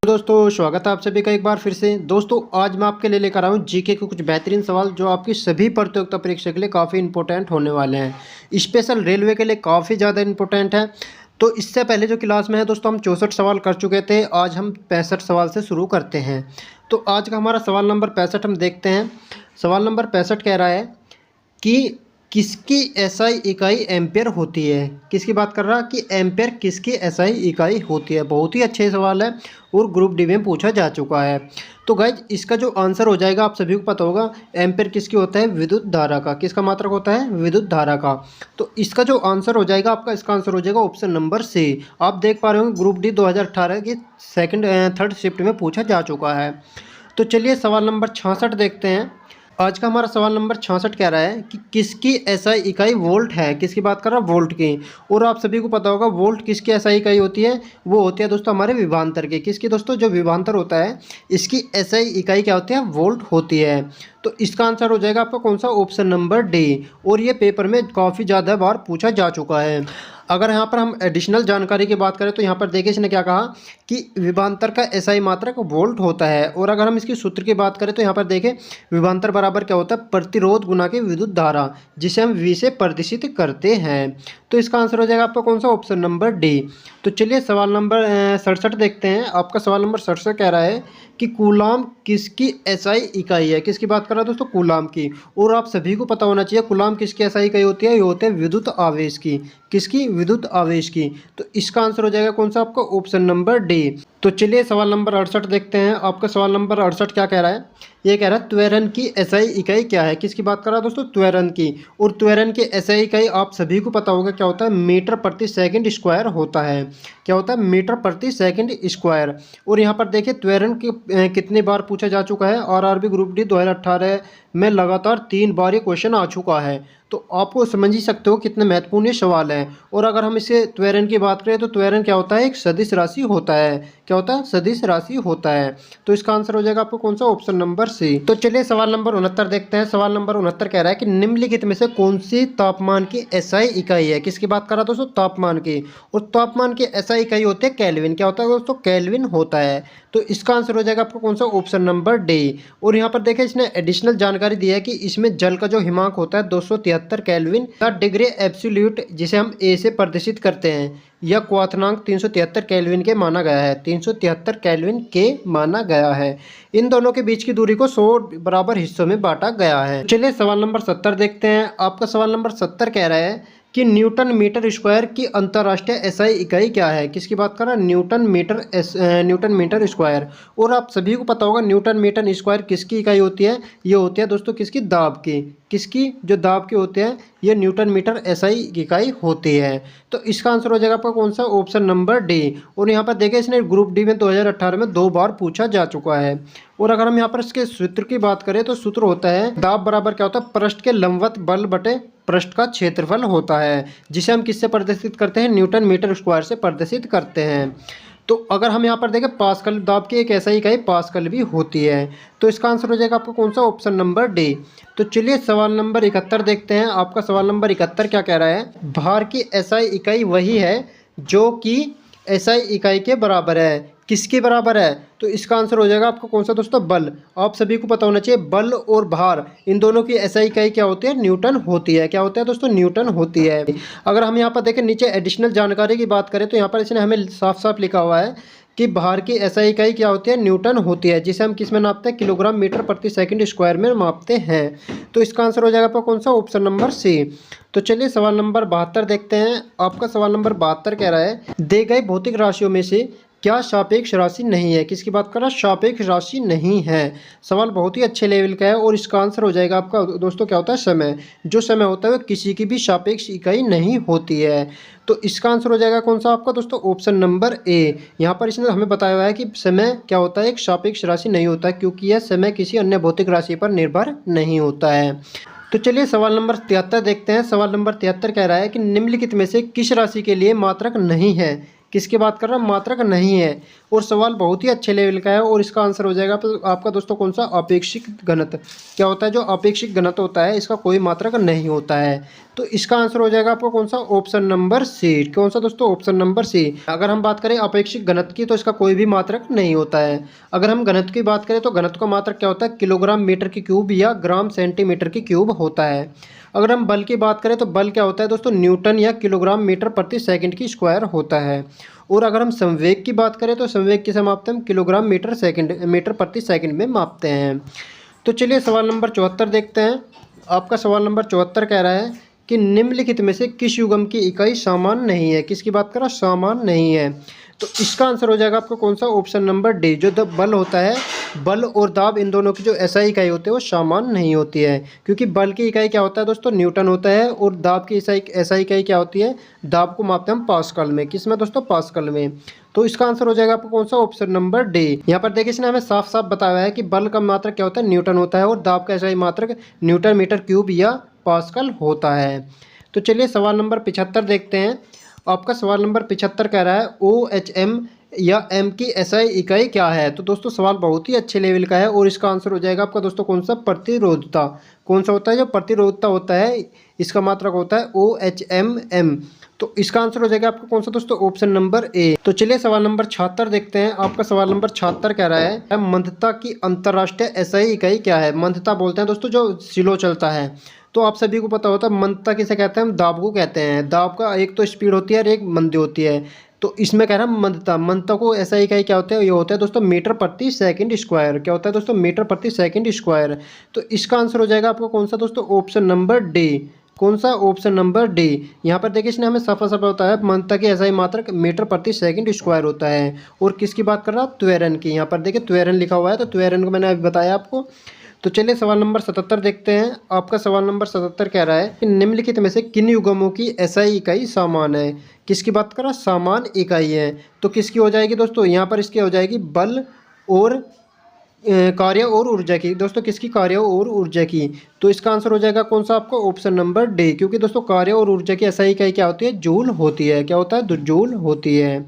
दोस्तों स्वागत है आप सभी का एक बार फिर से। दोस्तों आज मैं आपके लिए लेकर आया हूँ जीके के कुछ बेहतरीन सवाल जो आपकी सभी प्रतियोगिता परीक्षा के लिए काफ़ी इंपॉर्टेंट होने वाले हैं। स्पेशल रेलवे के लिए काफ़ी ज़्यादा इंपॉर्टेंट है। तो इससे पहले जो क्लास में है दोस्तों हम 64 सवाल कर चुके थे। आज हम 65 सवाल से शुरू करते हैं। तो आज का हमारा सवाल नंबर 65 हम देखते हैं। सवाल नंबर 65 कह रहा है कि किसकी एसआई इकाई एम्पेयर होती है। किसकी बात कर रहा है कि एम्पेयर किसकी एसआई इकाई होती है। बहुत ही अच्छे सवाल है और ग्रुप डी में पूछा जा चुका है। तो गाइज इसका जो आंसर हो जाएगा आप सभी को पता होगा, एम्पेयर किसकी होता है, विद्युत धारा का। किसका मात्रक होता है, विद्युत धारा का। तो इसका जो आंसर हो जाएगा आपका, इसका आंसर हो जाएगा ऑप्शन नंबर सी। आप देख पा रहे होंगे ग्रुप डी 2018 की थर्ड शिफ्ट में पूछा जा चुका है। तो चलिए सवाल नंबर 66 देखते हैं। आज का हमारा सवाल नंबर 66 कह रहा है कि किसकी एसआई इकाई वोल्ट है। किसकी बात कर रहा है, वोल्ट की। और आप सभी को पता होगा वोल्ट किसकी एसआई इकाई होती है, वो होती है दोस्तों हमारे विभवांतर की। किसकी दोस्तों, जो विभवांतर होता है इसकी एसआई इकाई क्या होती है, वोल्ट होती है। तो इसका आंसर हो जाएगा आपका कौन सा, ऑप्शन नंबर डी। और ये पेपर में काफ़ी ज़्यादा बार पूछा जा चुका है। अगर यहाँ पर हम एडिशनल जानकारी की बात करें तो यहाँ पर देखिए इसने क्या कहा कि विभवांतर का एसआई मात्रक वोल्ट होता है। और अगर हम इसकी सूत्र की बात करें तो यहाँ पर देखें विभवांतर बराबर क्या होता है, प्रतिरोध गुना की विद्युत धारा, जिसे हम वी से प्रदर्शित करते हैं। तो इसका आंसर हो जाएगा आपका कौन सा, ऑप्शन नंबर डी। तो चलिए सवाल नंबर 67 देखते हैं। आपका सवाल नंबर 67 कह रहा है कि कूलाम किसकी एसआई इकाई है। किसकी बात कर रहा है दोस्तों, कूलाम की। और आप सभी को पता होना चाहिए कूलाम किसकी एसआई इकाई होती है, ये होते हैं विद्युत आवेश की। किसकी, विद्युत आवेश की। तो इसका आंसर हो जाएगा कौन सा आपका, ऑप्शन नंबर डी। तो चलिए सवाल नंबर 68 देखते हैं। आपका सवाल नंबर 68 क्या कह रहा है, ये कह रहा है त्वरण की एसआई इकाई क्या है। किसकी बात कर रहा है दोस्तों, त्वरण की। और त्वरण की एसआई इकाई आप सभी को पता होगा क्या होता है, मीटर प्रति सेकंड स्क्वायर होता है। क्या होता है, मीटर प्रति सेकंड स्क्वायर। और यहाँ पर देखिए त्वरण की कितनी बार पूछा जा चुका है। आरआरबी ग्रुप डी 2018 में लगातार 3 बार ये क्वेश्चन आ चुका है। तो आपको समझ ही सकते हो कितने महत्वपूर्ण ये सवाल है। और अगर हम इसे त्वरण की बात करें तो त्वरण क्या होता है, एक सदिश राशि होता है। क्या होता है, सदिश राशि होता है। तो इसका आंसर हो जाएगा आपको कौन सा, ऑप्शन नंबर सी। तो चलिए सवाल नंबर 69 देखते हैं। सवाल नंबर 69 कह रहा है कि निम्नलिखित में से कौन सी तापमान की एसआई इकाई है। किसकी बात कर रहा है दोस्तों, तापमान की। और तापमान की एसआई इकाई होती है केल्विन। क्या होता है दोस्तों, केल्विन होता है। तो इसका आंसर हो जाएगा आपको कौन सा, ऑप्शन नंबर डी। और यहाँ पर देखिए इसने एडिशनल जानकारी दी है कि इसमें जल का जो हिमांक होता है 273 केल्विन का डिग्री एब्सोल्यूट, जिसे हम ए से प्रदर्शित करते हैं, यह क्वथनांक 373 केल्विन के माना गया है। 373 केल्विन के माना गया है। इन दोनों के बीच की दूरी को 100 बराबर हिस्सों में बांटा गया है। चलिए सवाल नंबर 70 देखते हैं। आपका सवाल नंबर 70 कह रहा है कि न्यूटन मीटर स्क्वायर की अंतर्राष्ट्रीय एसआई इकाई क्या है। किसकी बात कर रहा है, न्यूटन मीटर स्क्वायर। और आप सभी को पता होगा न्यूटन मीटर स्क्वायर किसकी इकाई होती है, ये होती है दोस्तों किसकी, दाब की। किसकी, जो दाब के होते हैं ये न्यूटन मीटर एसआई इकाई होती है। तो इसका आंसर हो जाएगा आपका कौन सा, ऑप्शन नंबर डी। और यहाँ पर देखिए इसने ग्रुप डी में 2018 में 2 बार पूछा जा चुका है। और अगर हम यहाँ पर इसके सूत्र की बात करें तो सूत्र होता है दाब बराबर क्या होता है, पृष्ठ के लंबवत बल बटे पृष्ठ का क्षेत्रफल होता है, जिसे हम किससे प्रदर्शित करते हैं, न्यूटन मीटर स्क्वायर से प्रदर्शित करते हैं। तो अगर हम यहाँ पर देखें पास्कल, दाब की एक ऐसा ही इकाई पास्कल भी होती है। तो इसका आंसर हो जाएगा आपको कौन सा, ऑप्शन नंबर डी। तो चलिए सवाल नंबर 71 देखते हैं। आपका सवाल नंबर 71 क्या कह रहा है, भार की एसआई इकाई वही है जो कि एसआई इकाई के बराबर है। किसके बराबर है, तो इसका आंसर हो जाएगा आपको कौन सा दोस्तों, बल। आप सभी को पता होना चाहिए बल और भार इन दोनों की एसआई इकाई क्या होती है, न्यूटन होती है। क्या होता है दोस्तों, न्यूटन होती है। अगर हम यहाँ पर देखें नीचे एडिशनल जानकारी की बात करें तो यहाँ पर इसने हमें साफ साफ लिखा हुआ है कि भार की एसआई इकाई क्या होती है, न्यूटन होती है, जिसे हम किस में नापते हैं, किलोग्राम मीटर प्रति सेकंड स्क्वायर में मापते हैं। तो इसका आंसर हो जाएगा आपका कौन सा, ऑप्शन नंबर सी। तो चलिए सवाल नंबर 72 देखते हैं। आपका सवाल नंबर 72 कह रहा है दे गए भौतिक राशियों में से क्या सापेक्ष राशि नहीं है। किसकी बात कर रहा है, सापेक्ष राशि नहीं है। सवाल बहुत ही अच्छे लेवल का है। और इसका आंसर हो जाएगा आपका दोस्तों क्या होता है, समय। जो समय होता है वो किसी की भी सापेक्ष इकाई नहीं होती है। तो इसका आंसर हो जाएगा कौन सा आपका दोस्तों, ऑप्शन नंबर ए। यहाँ पर इसने हमें बताया हुआ है कि समय क्या होता है, एक सापेक्ष राशि नहीं होता, क्योंकि यह समय किसी अन्य भौतिक राशि पर निर्भर नहीं होता है। तो चलिए सवाल नंबर 73 देखते हैं। सवाल नंबर 73 कह रहा है कि निम्नलिखित में से किस राशि के लिए मात्रक नहीं है। किसकी बात कर रहा है, मात्रक नहीं है। और सवाल बहुत ही अच्छे लेवल का है। और इसका आंसर हो जाएगा आपका दोस्तों कौन सा, अपेक्षिक घनत्व। क्या होता है, जो अपेक्षिक घनत्व होता है इसका कोई मात्रक नहीं होता है। तो इसका आंसर हो जाएगा आपको कौन सा, ऑप्शन नंबर सी। कौन सा दोस्तों, ऑप्शन नंबर सी। अगर हम बात करें अपेक्षित घनत्व की तो इसका कोई भी मात्रक नहीं होता है। अगर हम घनत्व की बात करें तो घनत्व का मात्रक क्या होता है, किलोग्राम मीटर की क्यूब या ग्राम सेंटीमीटर की क्यूब होता है। अगर हम बल की बात करें तो बल क्या होता है दोस्तों, न्यूटन या किलोग्राम मीटर प्रति सेकंड की स्क्वायर होता है। और अगर हम संवेग की बात करें तो संवेग किसे मापते हैं हम, किलोग्राम मीटर प्रति सेकंड में मापते हैं। तो चलिए सवाल नंबर 74 देखते हैं। आपका सवाल नंबर 74 कह रहा है कि निम्नलिखित में से किस युग्म की इकाई समान नहीं है। किसकी बात कर रहा, समान नहीं है। तो इसका आंसर हो जाएगा आपका कौन सा, ऑप्शन नंबर डी। जो बल होता है, बल और दाब इन दोनों की जो एसआई इकाई होती है वो समान नहीं होती है। क्योंकि बल की इकाई क्या होता है दोस्तों, न्यूटन होता है, और दाब की एसआई इकाई क्या होती है, दाब को मापते हैं हम पास्कल में। किस में दोस्तों, पास्कल में। तो इसका आंसर हो जाएगा आपको कौन सा, ऑप्शन नंबर डी। यहाँ पर देखिए इसने हमें साफ साफ बताया है कि बल का मात्रक क्या होता है, न्यूटन होता है, और दाब का एसआई मात्रक न्यूटन मीटर क्यूब या पास्कल होता है। तो चलिए सवाल नंबर 75 देखते हैं। आपका सवाल नंबर 75 कह रहा है OHM या M की SI इकाई क्या है। तो दोस्तों सवाल बहुत ही अच्छे लेवल का है, और इसका आंसर हो जाएगा आपका दोस्तों कौन सा, प्रतिरोधता। कौन सा होता है, जो प्रतिरोधता होता है इसका मात्रक होता है OHM। तो इसका आंसर हो जाएगा आपका कौन सा दोस्तों, ऑप्शन नंबर ए। तो चलिए सवाल नंबर 76 देखते हैं। आपका सवाल नंबर 76 कह रहा है मंदता की अंतर्राष्ट्रीय SI इकाई क्या है। मंदता बोलते हैं दोस्तों जो स्लो चलता है। तो आप सभी को पता होता है मंदता किसे कहते हैं, हम दाब को कहते हैं। दाब का एक तो स्पीड होती है और एक मंदी होती है। तो इसमें कह रहा है मंदता, मंदता को ऐसा इकाई क्या होता है, ये होता है दोस्तों मीटर प्रति सेकंड स्क्वायर। क्या होता है दोस्तों, मीटर प्रति सेकंड स्क्वायर। तो इसका आंसर हो जाएगा आपको कौन सा दोस्तों, ऑप्शन नंबर डी। कौन सा, ऑप्शन नंबर डी। यहाँ पर देखिए इसने हमें सफा सफा होता है मंदता की ऐसा ही मात्रक मीटर प्रति सेकंड स्क्वायर होता है। और किसकी बात कर रहा है, त्वरण की। यहाँ पर देखिए त्वरण लिखा हुआ है, तो त्वरण को मैंने अभी बताया आपको। तो चलिए सवाल नंबर 77 देखते हैं। आपका सवाल नंबर 77 कह रहा है कि निम्नलिखित में से किन युग्मों की एसआई इकाई समान है। किसकी बात कर रहा है, समान इकाई है। तो किसकी हो जाएगी दोस्तों, यहाँ पर इसकी हो जाएगी बल और कार्य और ऊर्जा की। दोस्तों किसकी, कार्य और ऊर्जा की। तो इसका आंसर हो जाएगा कौन सा आपको, ऑप्शन नंबर डी। क्योंकि दोस्तों कार्य और ऊर्जा की एसआई इकाई क्या होती है, जूल होती है। क्या होता है, जूल होती है।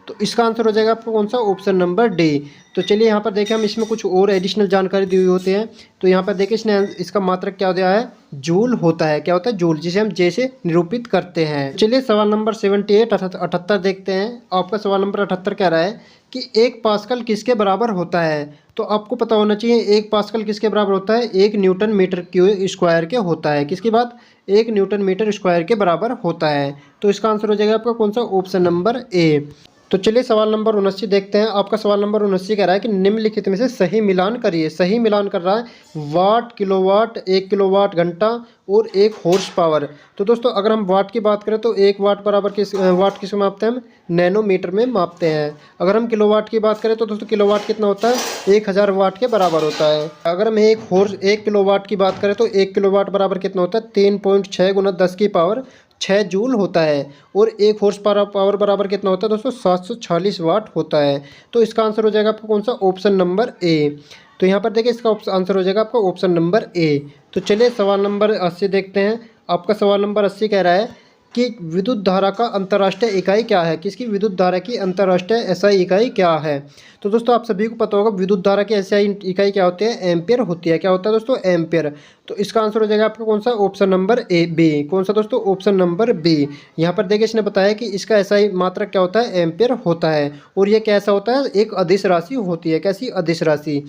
तो इसका आंसर हो जाएगा आपको कौन सा, ऑप्शन नंबर डी। तो चलिए यहाँ पर देखें हम इसमें कुछ और एडिशनल जानकारी दी हुई होती है। तो यहाँ पर देखिए इसने इसका मात्रक क्या दिया है, जूल होता है। क्या होता है, जूल, जिसे हम जे से निरूपित करते हैं। चलिए सवाल नंबर 78 78 देखते हैं। आपका सवाल नंबर 78 कह रहा है कि 1 पास्कल किसके बराबर होता है। तो आपको पता होना चाहिए 1 पास्कल किसके बराबर होता है, 1 न्यूटन मीटर क्यूब स्क्वायर के होता है। किसकी बात, 1 न्यूटन मीटर स्क्वायर के बराबर होता है। तो इसका आंसर हो जाएगा आपका कौन सा, ऑप्शन नंबर ए। तो चलिए सवाल नंबर 79 देखते हैं। आपका सवाल नंबर 79 कह रहा है कि निम्नलिखित में से सही मिलान करिए। सही मिलान कर रहा है वाट, किलोवाट, 1 किलोवाट घंटा और 1 हॉर्स पावर। तो दोस्तों अगर हम वाट की बात करें तो 1 वाट बराबर वाट किस में मापते हैं हम, नैनोमीटर में मापते हैं। अगर हम किलोवाट की बात करें तो दोस्तों किलोवाट कितना होता है, 1000 वाट के बराबर होता है। अगर हम 1 किलोवाट की बात करें तो 1 किलोवाट बराबर कितना होता है, 3.6 गुना 10 की पावर 6 जूल होता है। और 1 हॉर्स पावर बराबर कितना होता है दोस्तों, 740 वाट होता है। तो इसका आंसर हो जाएगा आपको कौन सा, ऑप्शन नंबर ए। तो यहाँ पर देखिए इसका आंसर हो जाएगा आपका ऑप्शन नंबर ए। तो चलिए सवाल नंबर 80 देखते हैं। आपका सवाल नंबर 80 कह रहा है कि विद्युत धारा का अंतर्राष्ट्रीय इकाई क्या है। किसकी, विद्युत धारा की अंतर्राष्ट्रीय एसआई इकाई क्या है। तो दोस्तों आप सभी को पता होगा विद्युत धारा की एसआई इकाई क्या होती है, एम्पियर होती है। क्या होता है दोस्तों, एम्पियर। तो इसका आंसर हो जाएगा आपका कौन सा, ऑप्शन नंबर ए बी। कौन सा दोस्तों, ऑप्शन नंबर बी। यहाँ पर देखिए इसने बताया कि इसका एसआई मात्रक क्या होता है, एम्पियर होता है। और ये कैसा होता है, एक अदिश राशि होती है। कैसी, अदिश राशि।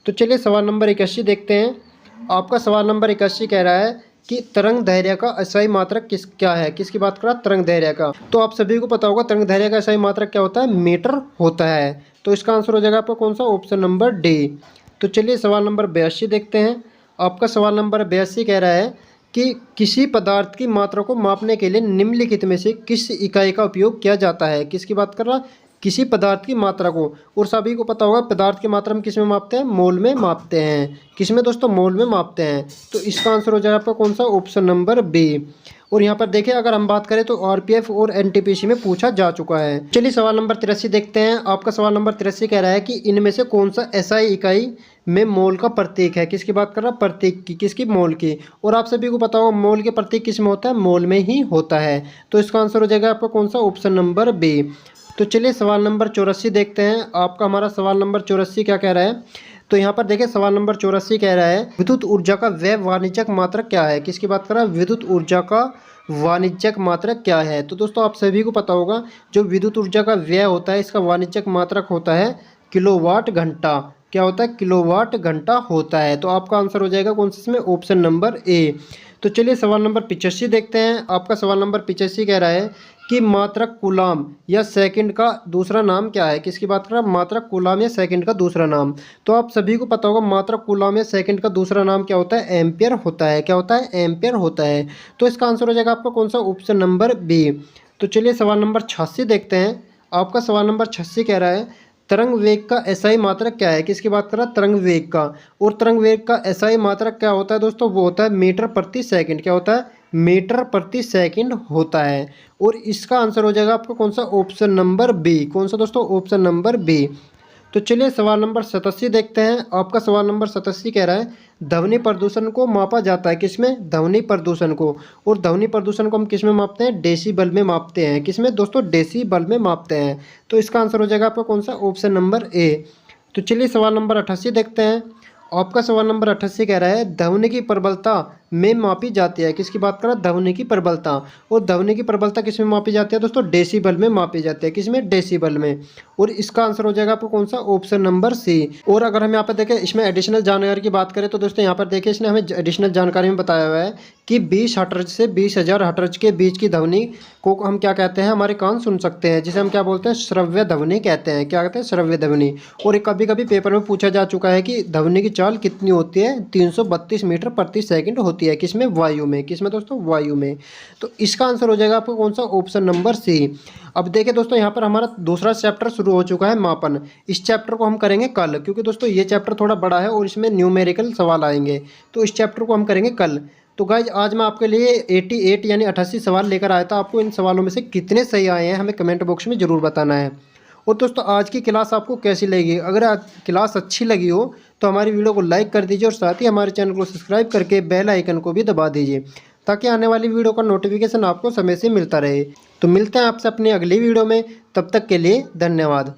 तो चलिए सवाल नंबर 81 देखते हैं। आपका सवाल नंबर 81 कह रहा है कि तरंग दैर्घ्य का एसआई मात्रक क्या है। किसकी बात कर रहा है, तरंग दैर्घ्य का। तो आप सभी को पता होगा तरंग दैर्घ्य का एसआई मात्रक क्या होता है, मीटर होता है। तो इसका आंसर हो जाएगा आपका कौन सा, ऑप्शन नंबर डी। तो चलिए सवाल नंबर 82 देखते हैं। आपका सवाल नंबर 82 कह रहा है कि किसी पदार्थ की मात्रा को मापने के लिए निम्नलिखित में से किस इकाई का उपयोग किया जाता है। किसकी बात कर रहा है, किसी पदार्थ की मात्रा को। और सभी को पता होगा पदार्थ की मात्रा हम किस में मापते हैं, मोल में मापते हैं। किस में दोस्तों, मोल में मापते हैं। तो इसका आंसर हो जाएगा आपका कौन सा, ऑप्शन नंबर बी। और यहाँ पर देखिए अगर हम बात करें तो आरपीएफ और एनटीपीसी में पूछा जा चुका है। चलिए सवाल नंबर 83 देखते हैं। आपका सवाल नंबर 83 कह रहा है कि इनमें से कौन सा एसआई इकाई में मोल का प्रतीक है। किसकी बात कर रहा है, प्रतीक की। किसकी, मोल की। और आप सभी को पता होगा मोल के प्रतीक किस में होता है, मोल में ही होता है। तो इसका आंसर हो जाएगा आपका कौन सा, ऑप्शन नंबर बी। तो चलिए सवाल नंबर 84 देखते हैं। आपका हमारा सवाल नंबर 84 क्या कह रहा है, तो यहाँ पर देखिए सवाल नंबर 84 कह रहा है विद्युत ऊर्जा का व्यय वाणिज्यिक मात्रक क्या है। किसकी बात कर रहा है? विद्युत ऊर्जा का वाणिज्यिक मात्रक क्या है। तो दोस्तों आप सभी को पता होगा जो विद्युत ऊर्जा का व्यय होता है इसका वाणिज्यिक मात्रक होता है किलोवाट घंटा। क्या होता है? किलोवाट घंटा होता है। तो आपका आंसर हो जाएगा कौन सा इसमें? Option number A. तो चलिए सवाल नंबर 85 देखते हैं। आपका सवाल नंबर 85 कह रहा है कि मात्रक कूलाम या सेकंड का दूसरा नाम क्या है। किसकी बात कर रहा है? मात्रक कूलाम या सेकंड का दूसरा नाम। तो आप सभी को पता होगा मात्रक कूलाम या सेकंड का दूसरा नाम क्या होता है? एम्पियर होता है। क्या होता है? एम्पियर होता है। तो इसका आंसर हो जाएगा आपका कौन सा? Option number B. तो चलिए सवाल नंबर 86 देखते हैं। आपका सवाल नंबर 86 कह रहा है तरंग वेग का एसआई मात्रक क्या है। किसकी बात कर रहा है? तरंग वेग का। और तरंग वेग का एसआई मात्रक क्या होता है दोस्तों? वो होता है मीटर प्रति सेकंड। क्या होता है? मीटर प्रति सेकंड होता है। और इसका आंसर हो जाएगा आपका कौन सा? Option number B. कौन सा दोस्तों? Option number B. तो चलिए सवाल नंबर 87 देखते हैं। आपका सवाल नंबर 87 कह रहा है ध्वनि प्रदूषण को मापा जाता है किसमें? ध्वनि प्रदूषण को। और ध्वनि प्रदूषण को हम किस में मापते हैं? डेसीबल में मापते हैं। किसमें दोस्तों? डेसीबल में मापते हैं। तो इसका आंसर हो जाएगा आपका कौन सा? Option number A. तो चलिए सवाल नंबर 88 देखते हैं। आपका सवाल नंबर 88 कह रहा है ध्वनि की प्रबलता में मापी जाती है। किसकी बात कर रहा है? ध्वनि की प्रबलता। और ध्वनि की प्रबलता किस में मापी जाती है दोस्तों? डेसीबल में मापी जाती है। किसमें? डेसीबल में। और इसका आंसर हो जाएगा आपको कौन सा? Option number C. और अगर हम यहाँ पर देखें इसमें एडिशनल जानकारी की बात करें तो दोस्तों यहाँ पर देखिए इसने हमें एडिशनल जानकारी में बताया हुआ है कि 20 हर्ट्ज से 20,000 हर्ट्ज के बीच की ध्वनि को हम क्या कहते हैं? हमारे कान सुन सकते हैं, जिसे हम क्या बोलते हैं? श्रव्य ध्वनि कहते हैं। क्या कहते हैं? श्रव्य ध्वनि। और कभी कभी पेपर में पूछा जा चुका है कि ध्वनि की चाल कितनी होती है? 332 मीटर प्रति सेकंड होती है। किसमें? वायु में। किसमें दोस्तों? वायु में। तो इसका आंसर हो जाएगा आपको कौन सा? Option number C. अब देखिए दोस्तों यहाँ पर हमारा दूसरा चैप्टर शुरू हो चुका है, मापन। इस चैप्टर को हम करेंगे कल, क्योंकि दोस्तों ये चैप्टर थोड़ा बड़ा है और इसमें न्यूमेरिकल सवाल आएंगे। तो इस चैप्टर को हम करेंगे कल। तो गाइज आज मैं आपके लिए 88 यानी 88 सवाल लेकर आया था। आपको इन सवालों में से कितने सही आए हैं हमें कमेंट बॉक्स में ज़रूर बताना है। और दोस्तों आज की क्लास आपको कैसी लगी? अगर आज क्लास अच्छी लगी हो तो हमारी वीडियो को लाइक कर दीजिए और साथ ही हमारे चैनल को सब्सक्राइब करके बेल आइकन को भी दबा दीजिए, ताकि आने वाली वीडियो का नोटिफिकेशन आपको समय से मिलता रहे। तो मिलते हैं आपसे अपनी अगली वीडियो में, तब तक के लिए धन्यवाद।